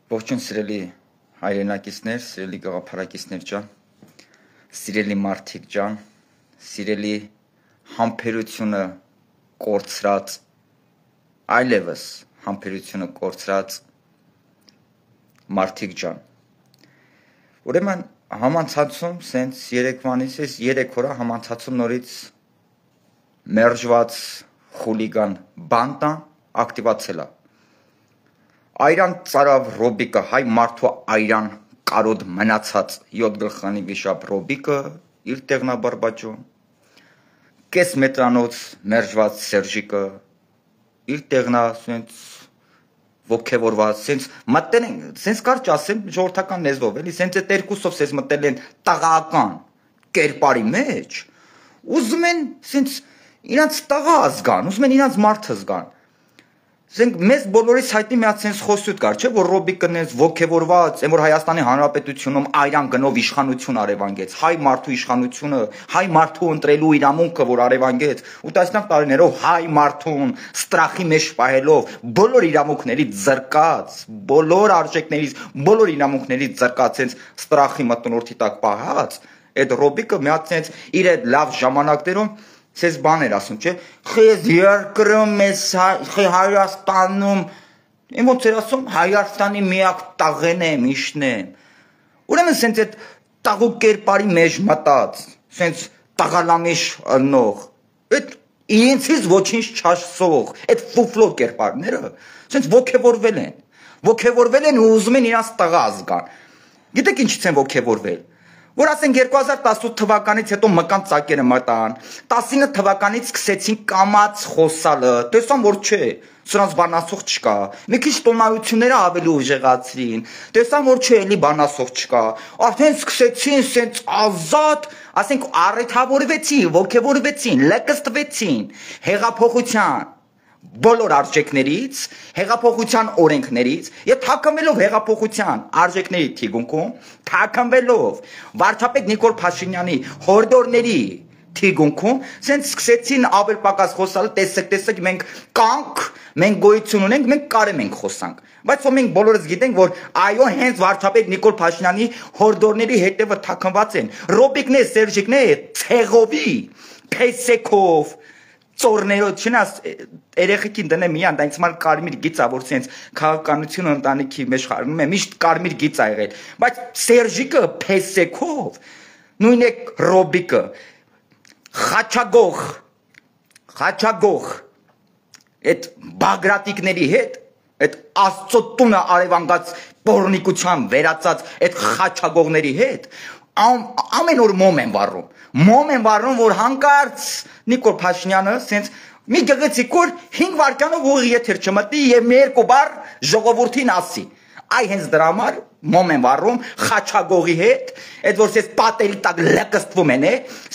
Ողջույն սիրելի հայրենակիցներ, սիրելի գաղափարակիցներ ջան, սիրելի մարդիկ ջան, սիրելի համբերությունը կորցրած, այլևս համբերությունը կորցրած մարդիկ ջան։ Ուրեմն համանցածում սենց երեկվանից ես 3 օր համանցածում նորից մերժված խուլիգան բանտա ակտիվացել է։ Այրան ծարավ Ռոբիկը, հայ մարդու այրան կարոտ մնացած 7 գլխանի վիշապ Ռոբիկը իր տեղն է բարբաճում, կես մետրանոց մերժված Սերժիկը իր տեղն է սենց ոգևորված, սենց մտել են, սենց կարճ ասեմ ժողովրդական լեզվով, էլի սենց այդ երկուսով սենց մտել են տղական կերպարի մեջ, ուզում են սենց իրանց տղա զգան, ուզում են իրանց մարդը զգան։ Սենք մեզ բոլորիս հայտնի մի հատ սենց խոսույթ կար, չէ, որ Ռոբիկը նենց ոգևորված, այն որ Հայաստանի Հանրապետությունում այրան գնով իշխանություն արևանգեց, հայ մարդու իշխանությունը, հայ մարդու ընտրելու իրավունքը, որ արևանգեց, ու տասնյակ տարիներով հայ մարդուն ստրախի մեջ պահելով, բոլոր իրավունքներից զրկած, բոլոր արժեքներից, բոլոր իրավունքներից զրկած, սենց ստրախի մթնոլորտի տակ պահած, այդ Ռոբիկը մի հատ սենց իր այդ լավ ժամանակներում Սես բան էր ասում, չէ, խեզ երկրում ես Հայաստանում, եմ ոնց էր ասում, Հայաստանի միակ տաղեն եմ, իշն եմ։ Ուրեմն սենց այդ տաղու կերպարի մեջ մտած, սենց տաղալամիշ ըլնող, այդ իրենցից ոչինչ չասող, այդ ֆուֆլո կերպարները, սենց ոգևորվել են ու ուզում են իրանց տղա զգան։ Գիտեք ինչից են ոգևորվել։ Որ ասենք 2018 թվականից հետո մկան ծակերը մտան, 19 թվականից սկսեցին կամած խոսալը, տեսան որ չէ, սրանց բանասող չկա, մի քիչ տոնայությունները ավելի ուժեղացրին, տեսան որ չէ, էլի բանասող չկա, արդեն սկսեցին սենց ազատ, ասենք առիթավորվեցին, ոգևորվեցին, լկստվեցին, հեղափոխության բոլոր արժեքներից, հեղափոխության օրենքներից եւ թաքնվելով հեղափոխության արժեքների թիգունքում, թաքնվելով վարչապետ Նիկոլ Փաշինյանի հորդորների թիգունքում, սենց սկսեցին ավել պակաս խոսալ, տեսեք, մենք կանք, մենք գոյություն ունենք, մենք կարեմ ենք խոսանք։ Բայց մենք բոլորս գիտենք, որ այո, հենց վարչապետ Նիկոլ Փաշինյանի հորդորների հետևը թաքնված են։ Ռոբիկն է, Սերժիկն է, ցեղովի, փեսեքով ծորներով չնաս երեխեքին դնեմ միան, դա ինձ համար կարմիր գիծ է, որ սենց քաղաքականությունը ընտանիքի մեջ խառնում է, միշտ կարմիր գիծ է եղել, բայց Սերժիկը փեսեքով, նույն է Ռոբիկը, խաչագող, այդ բագրատիկների հետ, այդ Աստծո տունը արևանգած պոռնիկության վերածած այդ խաչագողների հետ, ամեն օր մոմ են վառում, որ հանկարծ Նիկոլ Փաշինյանը սենց մի գեղեցիկ օր 5 վայրկյանով ուղիղ եթեր չմտնի եւ մի երկու բառ ժողովրդին ասի։ Այ հենց դրա համար մոմ են վառում խաչագողի հետ, այդ որ սենց պատերի տակ լկստվում են,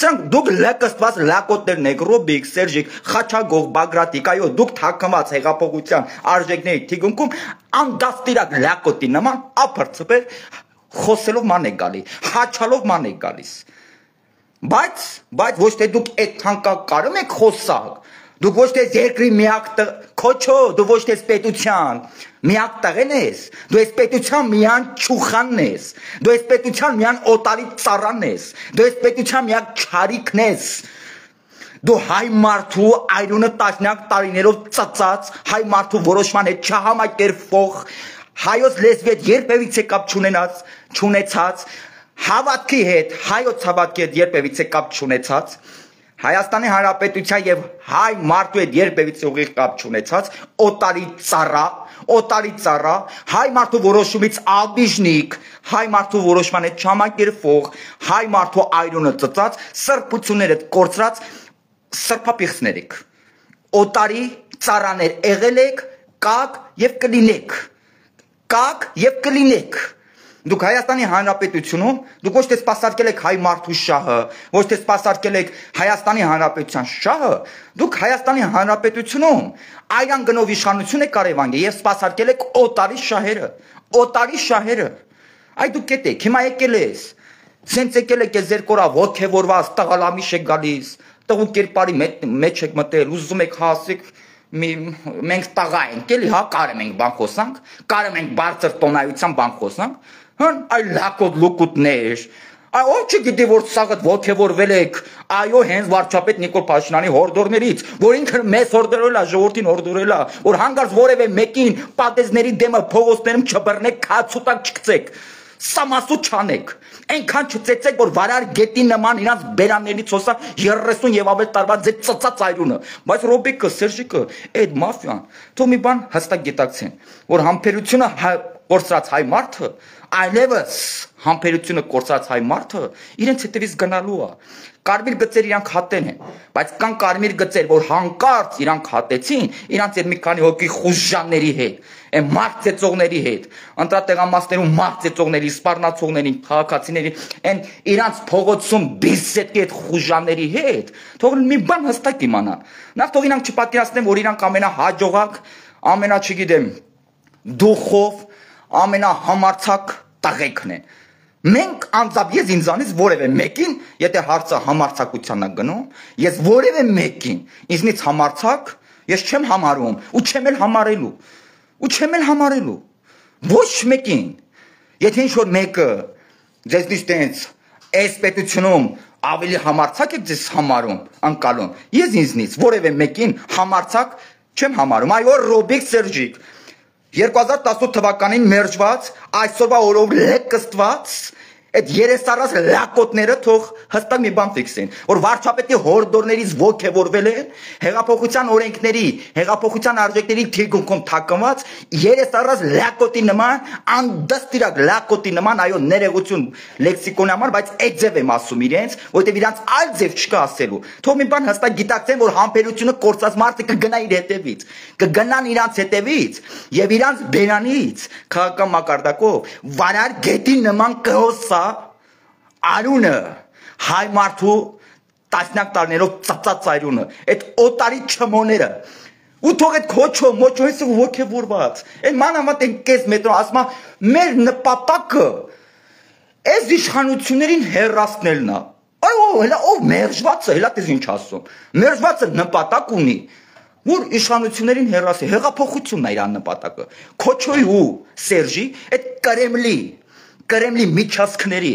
սրանք դուք լկստված լակոտներն եք, Ռոբիկ, Սերժիկ, խաչագող, Բագրատիկ, այո, դուք թաքնված հեղափոխության արժեքների թիգունքում անդաստիրակ լակոտի նման ափրծվել խոսելով ման եք գալի, հաչալով ման եք գալիս։ Բայց ոչ թե դուք այդքան կարում եք խոսալ, դուք ոչ թե երկրի միակ քոչո, դու ոչ թե պետության միակ տղեն ես, դու այս պետության միան ճուխանն ես, դու այս պետության միան օտարի ծառան ես, դու այս պետության միակ չարիքն ես, դու հայ մարդու այրունը տասնյակ տարիներով ծծած, հայ մարդու որոշման հետ չհամակերպվող, հայոց լեզվի հետ երբևիցե կապ չունեցած, հավատքի հետ, հայոց հավատքի հետ երբևիցե կապ չունեցած, Հայաստանի Հանրապետության եւ հայ մարդու հետ երբևիցե ուղիղ կապ չունեցած, օտարի ծառա, հայ մարդու որոշումից աբիժնիկ, հայ մարդու որոշման հետ չհամակերպվող, հայ մարդու այրունը ծծած, սրբությունները կորցրած սրբապիղծներ եք, օտարի ծառաներ եղել եք, կաք եւ կլինեք, Դուք Հայաստանի Հանրապետությունում, դուք ոչ թե սպասարկել եք հայ մարդու շահը, ոչ թե սպասարկել եք Հայաստանի Հանրապետության շահը, դուք Հայաստանի Հանրապետությունում այրան գնով իշխանություն եք արևանգել եւ սպասարկել եք օտարի շահերը։ Այ դուք գիտեք, հիմա եկել ես, սենց եկել եք ես երկորա ոգևորված, տղալամիշ եք գալիս, տղու կերպարի մեջ եք մտել, ուզում եք հասեք, մենք տաղա ենք, էլի, հա, կարում ենք բան խոսանք, կարում ենք բարձր տոնայության բան խոսանք, հն այ լակոտ լուկուտներ, այ ով չգիտի որ սաղդ ոգևորվել եք, այո հենց վարչապետ Նիկոլ Փաշինյանի հորդորներից, որ ինքը մեզ հորդորել է, ժողովրդին հորդորել է, որ հանգարց որևէ մեկին պատեզների դեմը փողոցներում չբռնեք, քացուտակ չգցեք, սամասու չանեք, այնքան չծեցեք, որ վարար գետի նման իրանց բերաններից հոսա 30 եւ ավել տարվա ձեր ծծած այրունը, բայց Ռոբիկը, Սերժիկը, այդ մաֆիան, թող մի բան հստակ գիտակցեն, որ համբերությունը կորցրած հայ մարդը, այլևս համբերությունը կորցրած հայ մարդը իրենց հետևից գնալու է, կարմիր գծեր իրանք հատեն են, բայց կան կարմիր գծեր, որ հանկարծ իրանք հատեցին, իրանք այդ մի քանի հոգի խուժանների հետ, այն մարդ ծեծողների հետ, ընտրատեղամասներում մարդ ծեծողների, սպառնացողների, քաղաքացիների, այն իրանք փողոցում բիզետի այդ խուժանների հետ, թող մի բան հստակ իմանան, նախ թող իրանք չպատկերացնեն, որ իրանք ամենահաջողակ, ամենա չգիտեմ, դուխով, ամենահամարցակ տղեկն են։ Մենք անձամբ ես ինձանից որևէ մեկին, եթե հարցը համարցակության է գնում, ես որևէ մեկին ինձնից համարցակ, ես չեմ համարում ու չեմ էլ համարելու։ Ոչ մեկին։ Եթե ինչ-որ մեկը ձեզնից տենց այս պետությունում ավելի համարցակ եք ձեզ համարում, անկալում, ես ինձնից որևէ մեկին համարցակ չեմ համարում։ Այո, Ռոբիկ Սերժիկ 2018 թվականին մերժված, այսօրվա օրով լեկստված, այդ երեսարած լակոտները թող հստակ մի բան ֆիքսեն, որ վարչապետի հորդորներից ոգևորվել են, հեղափոխության օրենքների, հեղափոխության արժեքների թիրգունքում թաքնված, երեսարած լակոտի նման, անդստիրակ լակոտի նման, այո, ներեգություն լեքսիկոնի համար, բայց այդ ձև եմ ասում իրենց, որտեղ իրանց այլ ձև չկա ասելու։ Թող մի բան հստակ գիտակցեն, որ համբերությունը կորցած մարդը կգնա իր հետևից, կգնան իրանց հետևից եւ իրանց բերանից քաղաքական մակարդակով վարար գետի նման կհոսա արունը հայ մարդու տասնյակ տարիներով ծծած այրունը, այդ օտարի չմոները, ու թող այդ քոչո, մոչոյսը ոգևորված, այդ մանավանդ են կես մետրո, ասմա, մեր նպատակը այս իշխանություններին հեռացնելն է, այո, հելա ով մերժվածը, հելա տես ինչ ասում, մերժվածը նպատակ ունի, որ իշխանություններին հեռացի, հեղափոխությունն է իր նպատակը, քոչոյի ու Սերժի, այդ Կրեմլի միջազգների,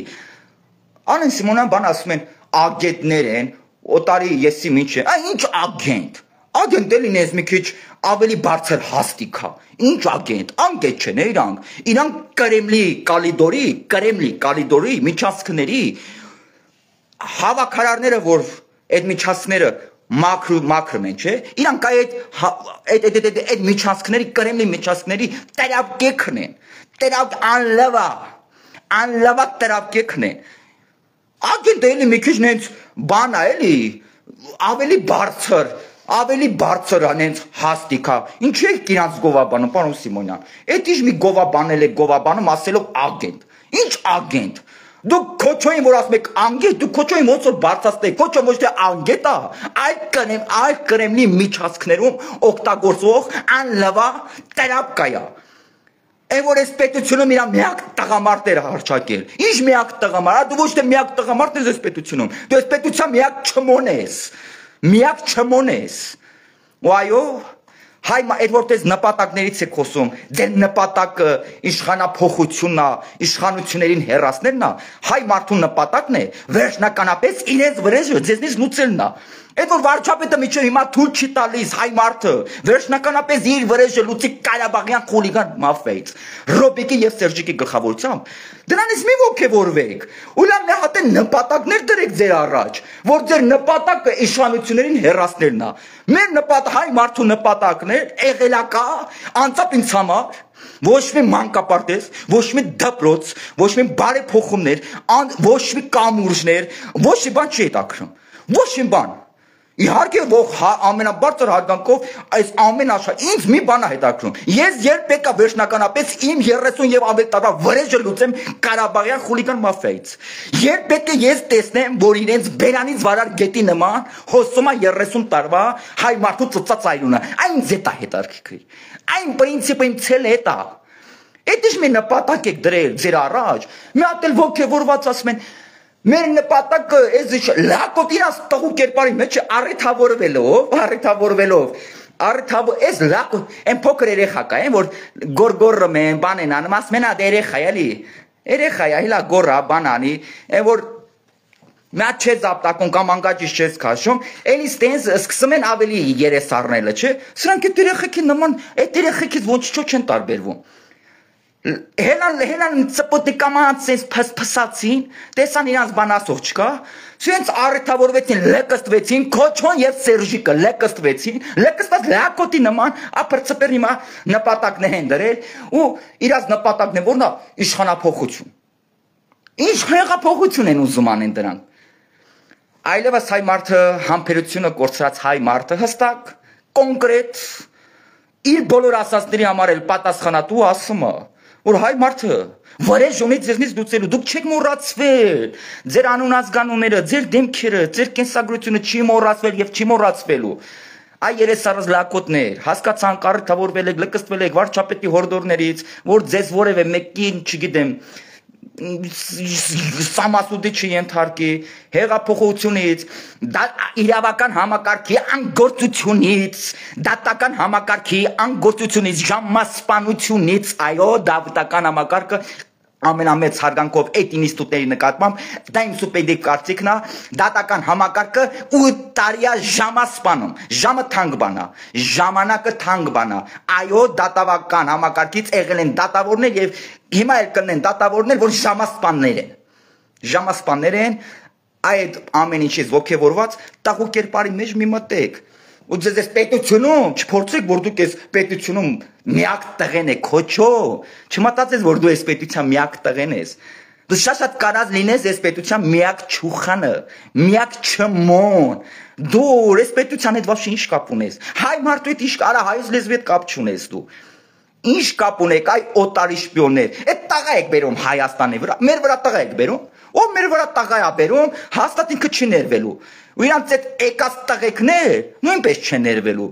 Անեն Սիմոնյան բան ասում են, ագետներ են, օտարի եսի ինչ է, ինչ ագենտ, ագենտ էլին ես մի քիչ ավելի բարձր հաստիկ է, ինչ ագենտ, անգետ չեն իրանք Կրեմլի կալիդորի միջազգների հավաքարարները, որ այդ միջազգները մաքրում են, չէ, իրանք այդ միջազգների, Կրեմլի միջազգների տերապկեքն են, անլավա տերապկեքն են, ագենտը էլի մի քիչ նենց բան է էլի, ավելի բարձր անենց հաստիկա, ինչու եք իրանց գովաբանում, պարոն Սիմոնյան, այդ ինչ մի գովաբանել եք գովաբանում ասելով ագենտ, ինչ ագենտ, դուք քոչոյին որ ասում եք անգետ, դուք քոչոյին ոնց որ բարձրացնեք, քոչո ոչ թե անգետ է, այլ Կրեմլի միջազգներում օգտագործող անլավա տերապկա է, Այն որ այս պետությունում իրա միակ տղամարդերը հառչակել, ինչ միակ տղամարդ, դու ոչ թե միակ տղամարդ ես այս պետությունում, դու այս պետության միակ չմոն ես, ու այո, հայ այդ որտես նպատակներից եք խոսում, ձեր նպատակը իշխանափոխությունն է, իշխանություններին հեռացնելն է, հայ մարդու նպատակն է, վերջնականապես իրենց վրեժը ձեզնից լուծելն է, Այդ որ վարչապետը միջև հիմա թույլ չի տալիս հայ մարդը, վերջնականապես իր վրեժը լուծի Ղարաբաղյան խուլիգան մաֆիայից, Ռոբիկի եւ Սերժիկի գլխավորությամբ, դրանից մի ոգևորվեք, ու լավ մի հատ նպատակներ դրեք ձեր առաջ, որ ձեր նպատակը իշխանություններին հեռացնելն է, մեր նպատակ հայ մարդու նպատակն է, եղելակա, անցապ ինձ համար, ոչ մի մանկապարտեզ, ոչ մի դպրոց, ոչ մի բարեփոխումներ, ոչ մի կամուրջներ, ոչ մի բան չի հետաքրում, ոչ մի բան Իհարկե որ ամենաբարձր հարգանքով այս ամեն աշխարհ ինձ մի բան է հետաքրում ես երբ եկա վերջնականապես իմ 30 եւ ավելի տարվա վրեժը լուծեմ Ղարաբաղյան խուլիգան մաֆիայից երբ պետք է ես տեսնեմ որ իրենց բերանից վարար գետի նման հոսում է 30 տարվա հայ մարդու ծծած այրունը այն զետա հետարքրի այն պրինցիպը իմ ցել հետա Այդ ինչ մի նպատակ եք դրել ձեր առաջ մի հատ էլ ոգևորված ասում են Մեր նպատակը այս լակոտ իրաց տղու կերպարի մեջ առիթավորվելով Արթավ էս լակ են փոքր երեխա կա են որ գորգորում են բան են անում ասում են ա երեխա էլի երեխա է հիլա գորա բան անի են որ Նա չես ապտակում կամ անգաջից չես քաշում, էլի ստենց սկսում են ավելի երես առնելը, չէ՞։ Սրանք այդ երեխեքի նման, այդ երեխեքից ոչ չո չեն տարբերվում։ Հելան ծպոտիկամանց sense փսացին, տեսան իրանց բան ասող չկա, sense առթավորվեցին, լեկստվեցին, քոչոն եւ Սերժիկը լեկստվեցին, լեկստված լակոտի նման ապրծպեր հիմա նպատակներ են դրել ու իրաց նպատակն է որնա իշխանապողություն։ Ինչ հեղափոխություն են ուզում անեն դրանք։ Այլևս հայ մարդը համբերությունը կորցրած հայ մարդը հստակ, կոնկրետ իր բոլոր ասածների համար էլ պատասխանատու ասում է, որ հայ մարդը վրեժունից ձեզնից լուծելու դուք չեք մոռացվել, ձեր անուն ազգանունները, ձեր դեմքերը, ձեր կենսագրությունը չի մոռացվել եւ չի մոռացվելու։ Այ երեսարыз լակոտներ, հասկացանք առթավորվել եք, լկստվել եք վարչապետի հորդորներից, որ ձեզ որևէ մեկին, չգիտեմ, Սամասուդի չի ենթարկի, հեղափոխությունից, իրավական համակարգի անգործությունից, դատական համակարգի անգործությունից, ժամասպանությունից, այո, դատական համակարգը ամենամեծ հարգանքով այդ ինստիտուտների նկատմամբ, դա իմ սուպեդիկ կարծիքն է, դատական համակարգը 8 տարի է ժամասպանում, ժամը թանկ բան է, ժամանակը թանկ բան է, այո, դատավական համակարգից եղել են դատավորներ եւ հիմա էլ կլինեն դատավորներ, որ ժամասպաններ են, այդ ամեն ինչից ոգևորված տաղու կերպարի մեջ մի մտեք ու ձեզ այս պետությունում չփորձեք որ դուք այս պետությունում միակ տղեն եք քոչո չմտածես որ դու այս պետության միակ տղեն ես դու շատ կարած լինես այս պետության միակ չուխանը միակ չմոն դու այս պետության հետ вообще ինչ կապ ունես հայ մարդու հետ ինչ կարա հայոց լեզվի հետ կապ չունես դու ինչ կապ ունեք այ օտարի շպիոններ այդ տղա եք բերում Հայաստանի վրա մեր վրա տղա եք բերում ով մեր վրա տղա է բերում հաստատ ինքը չի ներվելու ու իրանց այդ եկած տղեկներ նույնպես չեն ներվելու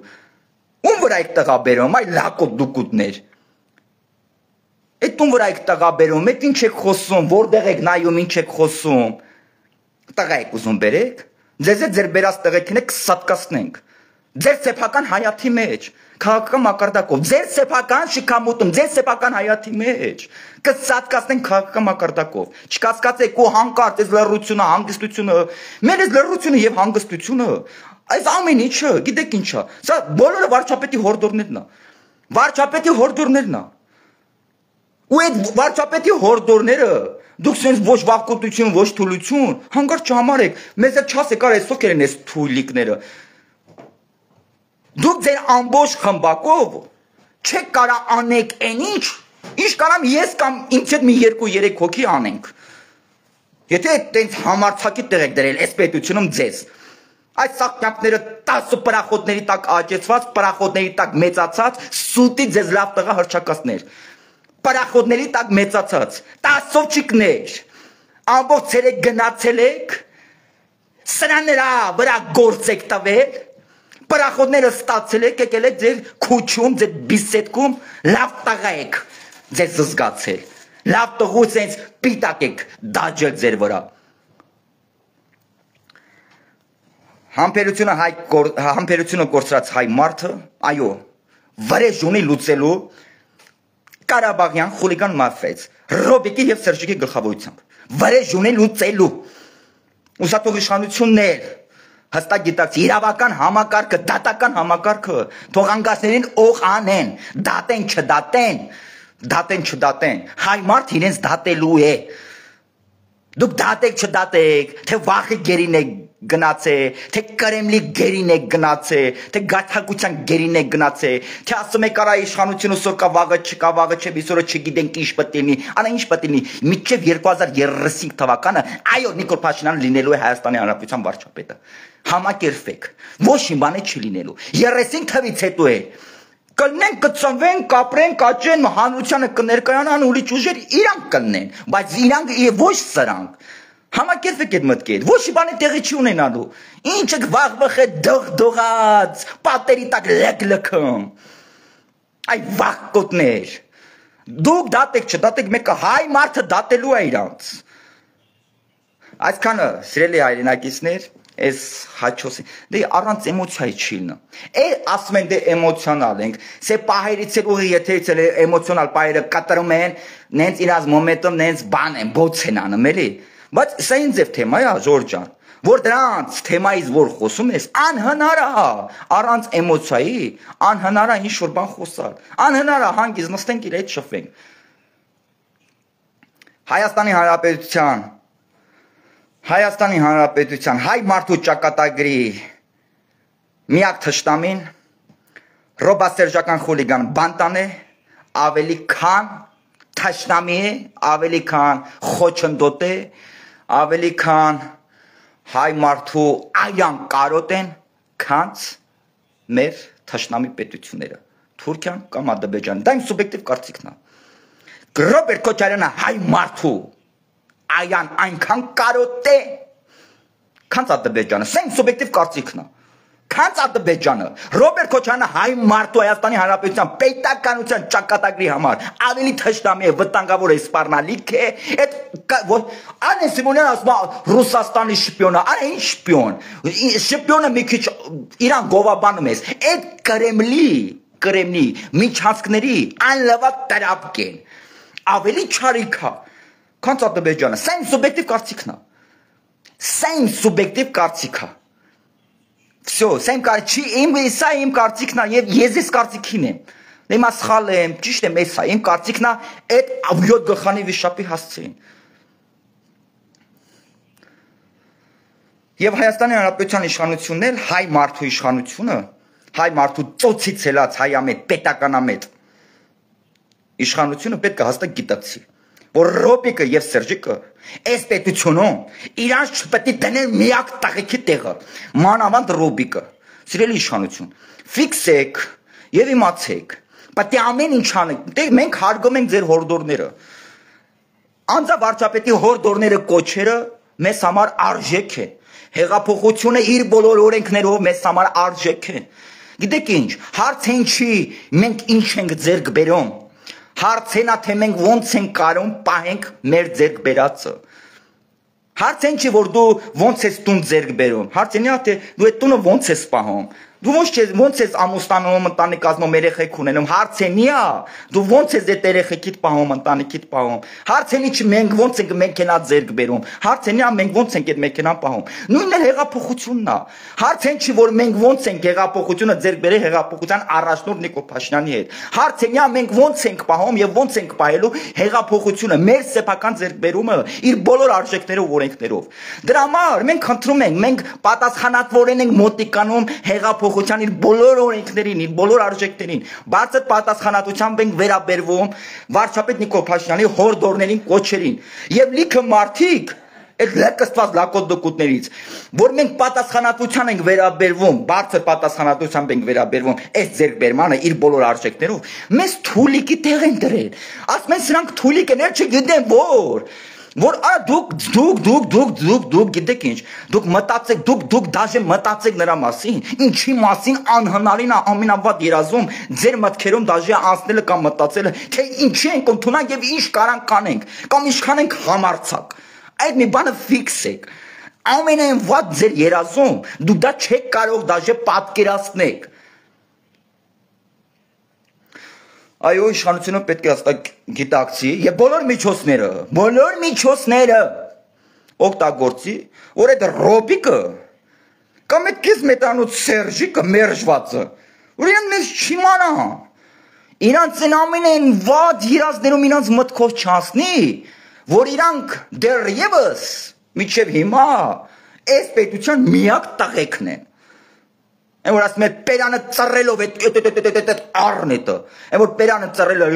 ում վրա եք տղա բերում այ լակոտ դուկուտներ այդ ում վրա եք տղա բերում այդ ինչ եք խոսում որտեղ եք նայում ինչ եք խոսում տղա եք ուզում բերեք ձեզ ձեր բերած տղեկին կսատկացնենք ձեր սեփական հայաթի մեջ քաղաքական մակարդակով ձեր սեփական շքամուտում ձեր սեփական հայաթի մեջ կսատկացնենք քաղաքական մակարդակով չկասկածեք ու հանկարծ այս լռությունը հանգստությունը մեր այս լռությունը եւ հանգստությունը այս ամեն ինչը գիտեք ինչա սա բոլորը վարչապետի հորդորներն է վարչապետի հորդորներն է ու այդ վարչապետի հորդորները դուք sense ոչ վախկոտություն ոչ թուլություն հանկարծ չհամարեք մեզ էլ չասեք արա այսօք են այս թուլիկները Դուք ձեր ամբողջ խմբակով չեք կարա անեք այն ինչ կարամ ես կամ ինձ հետ մի 2-3 հոգի անենք Եթե այդտենց համարցակի տեղ եք դրել այս պետությունում ձեզ Այս սաղկյանքները 10 պրախոտների տակ աճեցված պրախոտների տակ մեծացած սուտի ձեզ լավ տղա հրճակացներ պրախոտների տակ մեծացած 10 ովչիկներ ամբողջ ցերեկ գնացել եք սրաներա վրա գործ եք տվել Պրախոտները ստացել եք, եկել եք ձեր քուչում, ձեր բիսետքում, լավ տղա եք ձեզ զգացել, լավ տղուց այնց պիտակ եք դաջել ձեր վրա։ Համբերությունը կորցրած հայ մարդը, այո, վրեժ ունի լուծելու Կարաբաղյան խուլիգան մաֆիայից, Ռոբիկի եւ Սերժիկի գլխավորությամբ, վրեժ ունի լուծելու, ուսատող իշխանություններ Հստակ գիտակցի, իրավական համակարգը, դատական համակարգը, թողանգասներին օղ անեն, դատեն, չդատեն, հայ մարդ իրենց դատելու է, դուք դատեք, չդատեք, թե վախի գերին եք գնացե, թե կրեմլի գերին եք գնացե, թե գաթակության գերին եք գնացե, թե ասում եք արա իշխանությունը սորկա վաղը չէ, իսորը չգիտենք ինչ պետք անա ինչ պետք լինի, մինչև 2035 թվականը, այո, Նիկոլ Փաշինյանը լինելու է Հայաստանի Հանրապետության վարչապետը, համակերպեք, ոչ մի բան չի լինելու, 30 թվից հետո է, կլնեն, կծնվեն, կապրեն, կաճեն, հանրությանը կներկայանան ուրիշ ուժեր, իրանք կլնեն, բայց իրանք ոչ սրանք, Համակերպեք այդ մտքեր, ոչ մի բան տեղի չի ունենալու, ինչ եք վախվախ է դողդողած, պատերի տակ լեք-լքում, այ վախկոտներ, դուք դատեք չդատեք մեկը հայ մարդը դատելու է իրանց, այսքանը սիրելի հայրենակիցներ, Այս հաչոսի դե առանց էմոցիայի չի լինում ասում են դե էմոցիոնալ ենք սե պահերից էլ ուղի եթերից էլ էմոցիոնալ պահերը կատարում են նենց իրաց մոմենտում նենց բան են բոց են անում էլի բայց սա ինձ է թեմա է Ժորժ ջան որ դրանց թեմայից որ խոսում ես անհնար է առանց էմոցիայի անհնար է ինչ որ բան խոսալ անհնար է հանգիստ նստենք իր հետ շփվենք Հայաստանի Հանրապետության հայ մարդու ճակատագրի միակ թշնամին ռոբասերժական խուլիգան բանտան է ավելի քան թշնամի է ավելի քան խոչընդոտ է ավելի քան հայ մարդու այան կարոտ են քանց մեր թշնամի պետությունները Թուրքիան կամ Ադրբեջանը դա իմ սուբյեկտիվ կարծիքն է Ռոբերտ Քոչարյանը հայ մարդու Այան այնքան կարոտ է քանց Ադրբեջանը սա իմ սուբյեկտիվ կարծիքն է քանց Ադրբեջանը Ռոբերտ Քոչարյանը հայ մարդու Հայաստանի Հանրապետության պետականության ճակատագրի համար ավելի թշնամի է վտանգավոր է սպառնալիք է այդ Անեն Սիմոնյան ասում է Ռուսաստանի շպիոնը արա ինչ շպիոն շպիոնը մի քիչ իրան գովաբանում ես այդ Կրեմլի միջանցքների անլավատ տրապք են ավելի չարիք է քանց Ադրբեջանը սա իմ սուբյեկտիվ կարծիքն է սա իմ սուբյեկտիվ կարծիքն է Всё, սա իմ կարծիքն է եւ ես այս կարծիքին եմ Հիմա սխալ եմ, ճիշտ եմ, էս է իմ կարծիքն է այդ 7 գլխանի վիշապի հասցեին Եվ Հայաստանի Հանրապետության իշխանությունն էլ հայ մարդու իշխանությունը հայ մարդու ծոցից ելած հայամետ պետականամետ իշխանությունը պետք է հաստատ գիտակցի որ Ռոբիկը եւ Սերժիկը այս պետությունում իրանց չպետք է դնել միակ տղեկի տեղը մանավանդ Ռոբիկը սիրելի իշխանություն ֆիքսեք եւ իմացեք պետք է ամեն ինչ անենք դե մենք հարգում ենք ձեր հորդորները անձավարչապետի հորդորները կոչերը մեզ համար արժեք է հեղափոխությունը իր բոլոր օրենքներով մեզ համար արժեք է գիտեք ինչ հարցը ինչի մենք ինչ ենք ձեռք բերում Հարցենա թե մենք ոնց ենք կարում պահենք մեր ձեռք բերածը Հարցեն չի որ դու ոնց ես տուն ձեռք բերում Հարցենա թե դու այդ տունը ոնց ես պահում Դու ոնց ես ամուսնանում ընտանիք կազմում երեխեք ունենում Հարցենիա դու ոնց ես այդ երեխեքիդ պահում ընտանիքիդ պահում Հարցենի չի մենք ոնց ենք մեքենա ձեռք բերում Հարցենիա մենք ոնց ենք այդ մեքենան պահում Նույնն էլ հեղափոխությունն է Հարցեն չի որ մենք ոնց ենք հեղափոխությունը ձեռք բերել հեղափոխության առաջնորդ Նիկոլ Փաշինյանի հետ Հարցենիա մենք ոնց ենք պահում եւ ոնց ենք պահելու հեղափոխությունը մեր սեփական ձեռքբերումը իր բոլոր արժեքներով օրենքներով Դրա համար մենք խնդրում ենք մենք պատասխանատվորեն ենք մոտիկանում հեղափոխության իր բոլոր օրենքներին, իր բոլոր արժեքներին, բարձր պատասխանատվությամբ ենք վերաբերվում վարչապետ Նիկոլ Փաշինյանի հորդորներին, կոչերին եւ լիքը մարդիկ այդ լեկստված լակոդոկուտներից, որ մենք պատասխանատվության ենք վերաբերվում, բարձր պատասխանատվությամբ ենք վերաբերվում այս ձեռքբերմանը իր բոլոր արժեքներով, մեզ թուլիկի տեղ են դրել։ Ասում են սրանք թուլիկ են, չգիտեն որ արա դուք գիտեք ինչ դուք մտածեք դուք դաժե մտածեք նրա մասին ինչի մասին անհնարին է ամենավատ երազում ձեր մտքերում դաժե անցնելը կամ մտածելը թե ինչի ենք ընդունակ եւ ինչ կարան կանենք կամ ինչքան ենք համարցակ այդ մի բանը ֆիքսեք ամենայն վատ ձեր երազում դուք դա չեք կարող դաժե պատկերացնեք Այո, իշխանությունը պետք է հստակ գիտակցի եւ բոլոր միջոցները օգտագործի, որ այդ Ռոբիկը կամ այդ քիզ մետանոց Սերժիկը մերժվածը, որ իրեն մեզ չիմանա, իրանց ամենայն վատ երազներում իրանց մտքով չանցնի, որ իրանք դեռևս մինչև հիմա այս պետության միակ տղեկն են Այն որ ասում է պերանը ծռելով այդ առնետը, այն որ պերանը ծռելով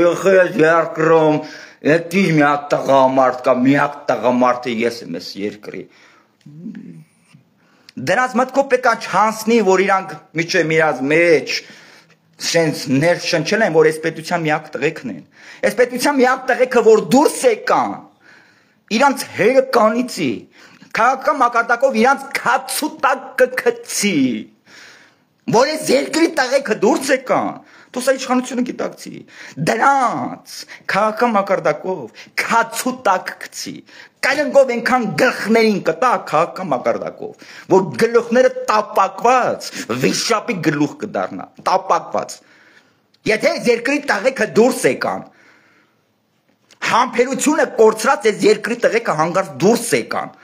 երկրում, դա միակ տղամարդ կա, միակ տղամարդը ես եմ այս երկրի։ Դրանց մտքով պետք է չանցնի, որ իրանք միջև իրաց մեջ սենց ներշնչել են, որ այս պետության միակ տղեկն են։ Այս պետության միակ տղեկը, որ դուրս եկան, իրանց հերը կանիցի, քաղաքական մակարդակով իրանց քացու տակ կգցի Որ այս երկրի տղեկը դուրս եկան, Դու սա իշխանությունը գիտակցի։ Դրանց քաղաքական մակարդակով քացուտակ գցի։ Կայնգով այնքան գլխներին կտա քաղաքական մակարդակով, որ գլուխները տապակված վիշապի գլուխ կդառնա, տապակված։ Եթե երկրի տղեկը դուրս եկան, համբերությունը կորցրած այս երկրի տղեկը հանգարց դուրս եկան։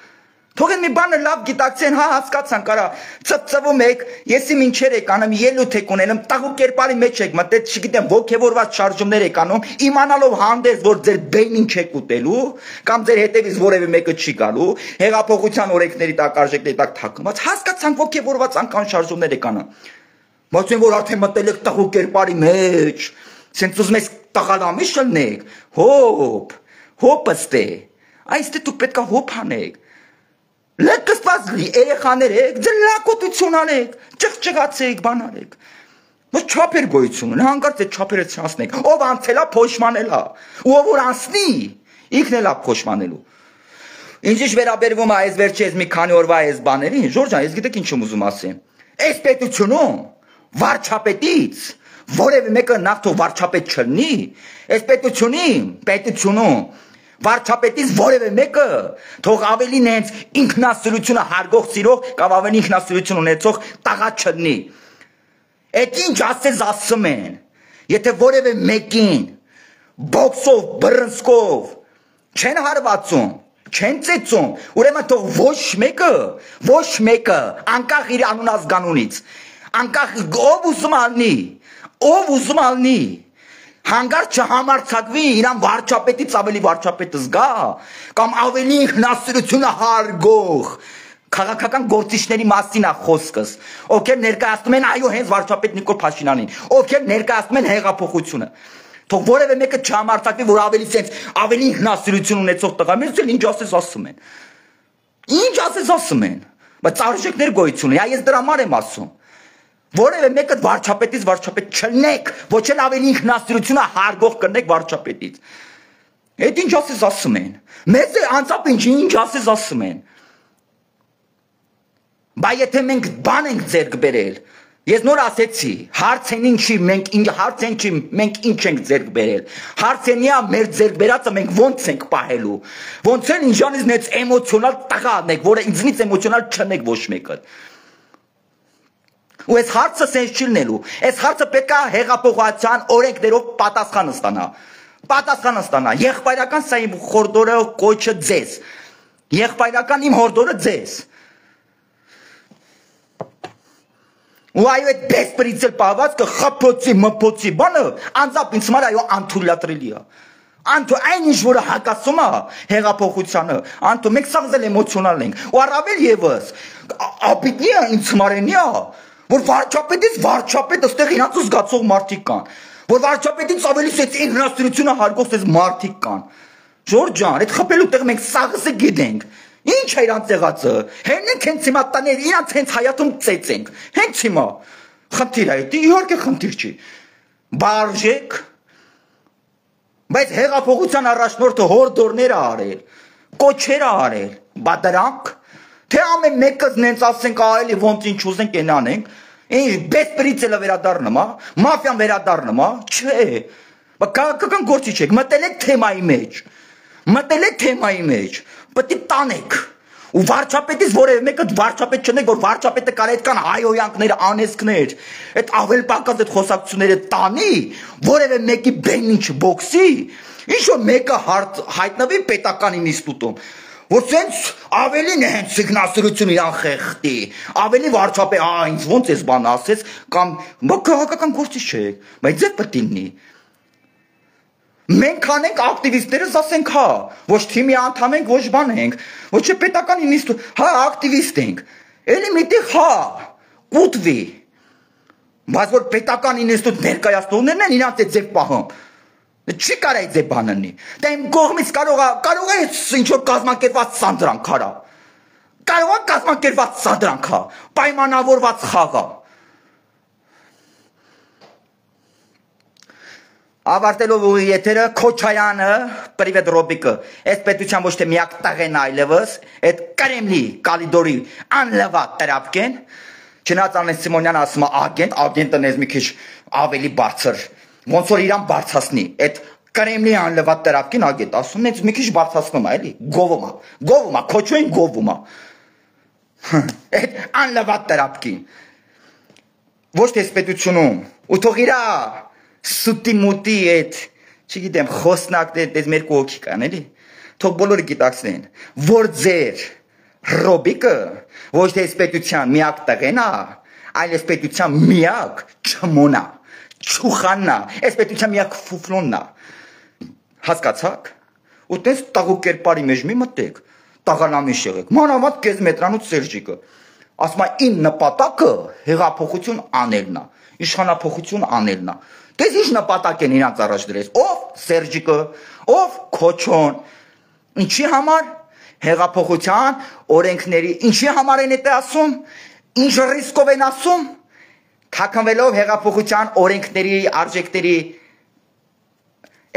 Թող են մի բանը լավ գիտակցեն, հա հասկացան կարա ծծվում եք, եսի մինչեր եք անում, ելույթ եք ունենում, տաղու կերպարի մեջ եք մտել, չգիտեմ, ոգևորված շարժումներ եք անում, իմանալով հանդերձ, որ ձեր բեյնին չեք ուտելու, կամ ձեր հետևից որևէ մեկը չի գալու, հեղափոխության օրենքների տակ արժեքների տակ թաքնված, հասկացանք ոգևորված անկան շարժումներ եք անում։ Բայց որ արդեն մտել եք տաղու կերպարի մեջ, սենց ուզում եք տղալամի շլնեք, հոպ ըստե, այստե դուք պետք է հոպ անեք։ Լեկստված լի երեխաներ եք, ձեր լակոտություն անեք, ճղճղացեք, բան արեք։ Բայց չափեր գոյություն ունի, հանկարծ այդ չափերը չանցնեք, ով անցելա փոշմանելա, ու ով որ անցնի, ինքն էլա փոշմանելու։ Ինչ վերաբերվում է այս վերջի այս մի քանի օրվա այս բաներին, Ժորժ ջան, ես գիտեք ինչ եմ ուզում ասեմ։ Այս պետությունում վարչապետից որևէ մեկը նախ թող վարչապետ չլինի, այս պետությունում վարչապետից որևէ մեկը թող ավելի նենց ինքնասիրությունը հարգող սիրող կամ ավելի ինքնասիրություն ունեցող տղա չլինի։ Այդ ինչ ասում են, եթե որևէ մեկին բոքսով, բռնցքով չեն հարվածում, չեն ծեծում, ուրեմն թող ոչ մեկը անկախ իր անուն ազգանունից, անկախ ով ուզում ալնի, հանգարց չհամարձակվի իրան վարչապետից ավելի վարչապետը զգա, կամ ավելի ինքնասիրությունը հարգող քաղաքական գործիչների մասին է խոսքս, ովքեր ներկայացնում են այո հենց վարչապետ Նիկոլ Փաշինյանին, ովքեր ներկայացնում են հեղափոխությունը։ Թող որևէ մեկը չհամարձակվի, որ ավելի ինքնասիրություն ունեցող տղաներից էլ ինչ ասում են։ Ինչ ասում են, բայց արժեքներ գոյություն ունի, ես դրա համար եմ ասում։ Որևէ մեկը վարչապետից վարչապետ չլնեք, ոչ էլ ավելի ինքնասիրությունը հարգող կնեք վարչապետից։ Այդ ինչ ասում են։ Մեզ անցապ ինչ ասում են։ Բայց եթե մենք բան ենք ձեռք բերել, ես նոր ասեցի, հարցեն մենք ինչ ենք ձեռք բերել։ Հարցենիա մեր ձեռք բերածը մենք ոնց ենք պահելու։ Ոնց են ինձանից նենց էմոցիոնալ տղաներ, որը ինձնից էմոցիոնալ չնեք ոչ մեկը։ Ու այս հարցը սենց չի լինելու, այս հարցը պետք է հեղափոխության օրենքներով պատասխան ստանա, եղբայրական սա իմ հորդորը կոչը ձեզ, եղբայրական իմ հորդորը ձեզ, ու այո այդ բեսպրիցել պահվածքը խպոցի մպոցի բանը անձապ ինձ համար այո անթույլատրելի է, այն ինչ որը հակասում է հեղափոխությանը, մենք սաղձել էմոցիոնալ ենք, ու առավել ևս, ապիտնի է ինձ մարենի է, որ վարչապետից վարչապետ ըստեղ իրանց զգացող մարդիկ կան, որ վարչապետից ավելի սենց ինքնասիրությունը հարգող սենց մարդիկ կան։ Ժորժ ջան, այդ խփելու տեղ մենք սաղսը գիտենք, ինչ է իրանց եղածը, հենենք հենց հիմա տաներ, իրանց հենց հայատում ծեծենք, հենց հիմա, խնդիր է, իհարկե խնդիր չի, բարժեք, բայց հեղափոխության առաջնորդը հորդորներ է արել, կոչեր է արել, բա դրանք, թե ամեն մեկս նենց ասենք այելի ոնց ինչ ուզենք են անենք, ինչ բեսպրիցելը վերադառնում, մաֆիան վերադառնում, չէ, քաղաքական գործիչ եք, մտել եք թեմայի մեջ, պետք է տանեք, ու վարչապետից որևէ մեկը վարչապետ չնեք, որ վարչապետը կարա այդքան հայոյանքներ, անեզքներ, այդ ավել պակաս այդ խոսակցությունները տանի, որևէ մեկի բենին չբոքսի, ինչ որ մեկը հայտնվի պետական ինստիտուտում, որ սենց ավելին է հենց ինքնասիրություն իրան խեղդի, ավելի վարչապետ, ինձ ոնց ես բան ասեց, կամ քաղաքական գործիչ չեք, բայց ձեր պետք է լինի։ Մենք անենք ակտիվիստներս ասենք հա, ոչ թիմի անդամ ենք, ոչ բան ենք, ոչ է պետական ինստիտուտ, հա ակտիվիստ ենք, էլի միտեղ հա, կուտվի, բայց որ պետական ինստիտուտ ներկայացնողներն են իրանց է ձև պահում, չի կարա այդ ձև բանը նի, դա իմ կողմից կարող է ինչ-որ կազմակերպված սանդրանք հարա, կարող է կազմակերպված սանդրանք հա, պայմանավորված խաղա, ավարտելով ուղի եթերը, Քոչարյանը, պրիվետ Ռոբիկը, այդ պետության ոչ թե միակ տաղեն այլևս, այդ Կրեմլի, Կալիդորի անլվատ տրապկեն, Չնայած Արմեն Սիմոնյանը ասում է ագենտը նեզ մի քիչ ավելի բարձր, ոնց որ իրան բարձրացնի, այդ Կրեմլի անլվատ տրապքին ագենտ ասում է, մի քիչ բարձրացնում է, էլի, գովում է, քոչոին գովում է։ Այդ անլվատ տրապքին։ Ոչ թե պետությունում, ու թող իրա սուտի մուտի այդ, չգիտեմ, խոսնակներ, դες մեր կողքի կան, էլի։ Թող բոլորը գիտակցնեն, որ ձեր Ռոբիկը ոչ թե պետության միակ տղեն է, այլ պետության միակ չմոնա, չուխանն է, պետության միակ ֆուֆլոնն է։ Հասկացաք։ Ու տես տաղու կերպարի մեջ մի մտեք, տաղանամիշ եղեք։ Մանավանդ կես մետրանոց Սերժիկը։ Ասում է իմ նպատակը հեղափոխություն անելն է, իշխանափոխություն անելն է։ Դες ինչ նպատակ են իրանց առաջ դրես։ Ով Սերժիկը, ով Քոչոն։ Ինչի համար հեղափոխության օրենքների, ինչի համար են դա ասում, ինչ ռիսկով են ասում, թաքնվելով հեղափոխության օրենքների, արժեքների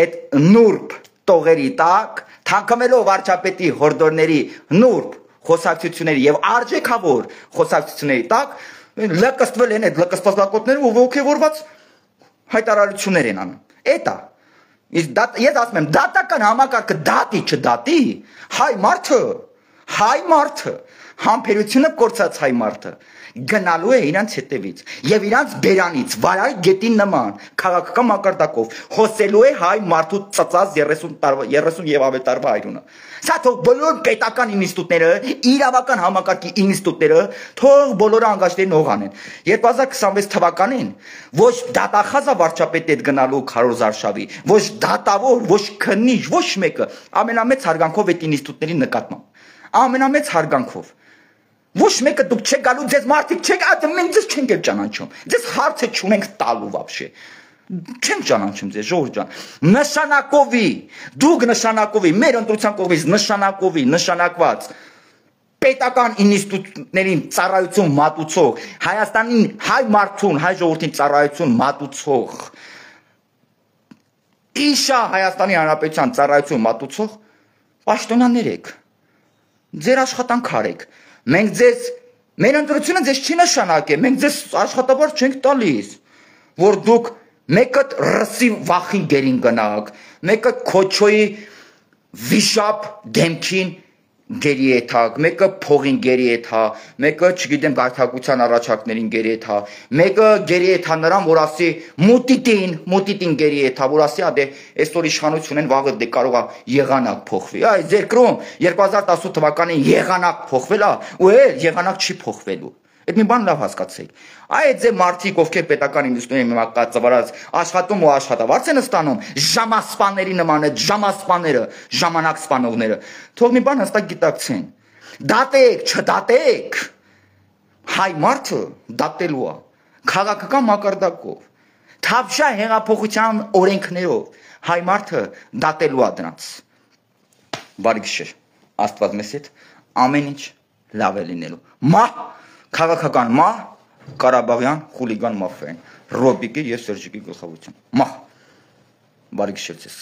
այդ նուրբ տողերի տակ, թաքնվելով վարչապետի հորդորների նուրբ խոսակցությունների եւ արժեքավոր խոսակցությունների տակ, լկստվել են այդ լկստվածակոտները ու ողջավորված հայտարարություններ են անում։ Էտա Ես ասում եմ, դատական համակարգը դատի չդատի, հայ մարդը, համբերությունը կորցած հայ մարդը գնալու է իրանց հետևից եւ իրանց բերանից վարար գետին նման քաղաքական մակարդակով խոսելու է հայ մարդու ծծած 30 եւ ավել տարվա հայրունը։ Սա թող բոլոր պետական ինստիտուտները, իրավական համակարգի ինստիտուտները թող բոլորը անգաշտերին հողանեն։ 2026 թվականին ոչ դատախազա վարչապետի հետ գնալու Քարոզ Արշավի, ոչ դատավոր, ոչ քննիչ, ոչ մեկը ամենամեծ հարգանքով այդ ինստիտուտների նկատմամբ։ Ամենամեծ հարգանքով։ Ոչ մեկը դուք չեք գալու, ձեզ մարդիկ չեք, մենք ձեզ չենք էլ ճանաչում։ Ձեզ հարցը չունենք տալու вообще։ Չենք ճանաչում ձեզ, ժողովուրդ ջան։ Նշանակովի, դուք նշանակովի, մեր ընտրության կողմից նշանակված պետական ինստիտուտներին ծառայություն մատուցող, Հայաստանին, հայ մարդուն, հայ ժողովրդին ծառայություն մատուցող, իշա Հայաստանի Հանրապետության ծառայություն մատուցող պաշտոնյաներ եք։ Ձեր աշխատանք արեք։ Մենք ձեզ, մեր ընտրությունը ձեզ չի նշանակե, մենք ձեզ աշխատավարձ չենք տալիս, որ դուք մեկը ռսի վախին գերին գնաք, մեկը քոչոյի վիշապ դեմքին գերի եթակ, մեկը փողին գերի եթա, մեկը չգիտեմ գայթակցության առաջարկներին գերի եթա, մեկը գերի եթա նրան, որ ասի մուտիտին գերի եթա, որ ասի ադե այսօր իշխանություն են, վաղը դե կարող է եղանակ փոխվի։ Այ ձեր կրում 2018 թվականին եղանակ փոխվել է, ու էլ եղանակ չի փոխվելու։ Այդ մի բան լավ հասկացեք։ Այդ ձեր մարդիկ, ովքեր պետական ինստիտուտների մակածավարած աշխատում ու աշխատավարձ են ստանում, ժամասպաների նման այդ ժամասպաները, ժամանակ սպանողները, թող մի բան հստակ գիտակցեն։ Դատեք, չդատեք, հայ մարդը դատելու է քաղաքական մակարդակով, թավշա հեղափոխության օրենքներով, հայ մարդը դատելու է դրանց։ Բարի գիշեր, Աստված մեզ հետ, ամեն ինչ լավ է լինելու։ Մահ քաղաքական մահ Ղարաբաղյան խուլիգան մաֆիային Ռոբիկի եւ Սերժիկի գլխավորությամբ։ Մահ։ Բարի գիշեր ձեզ։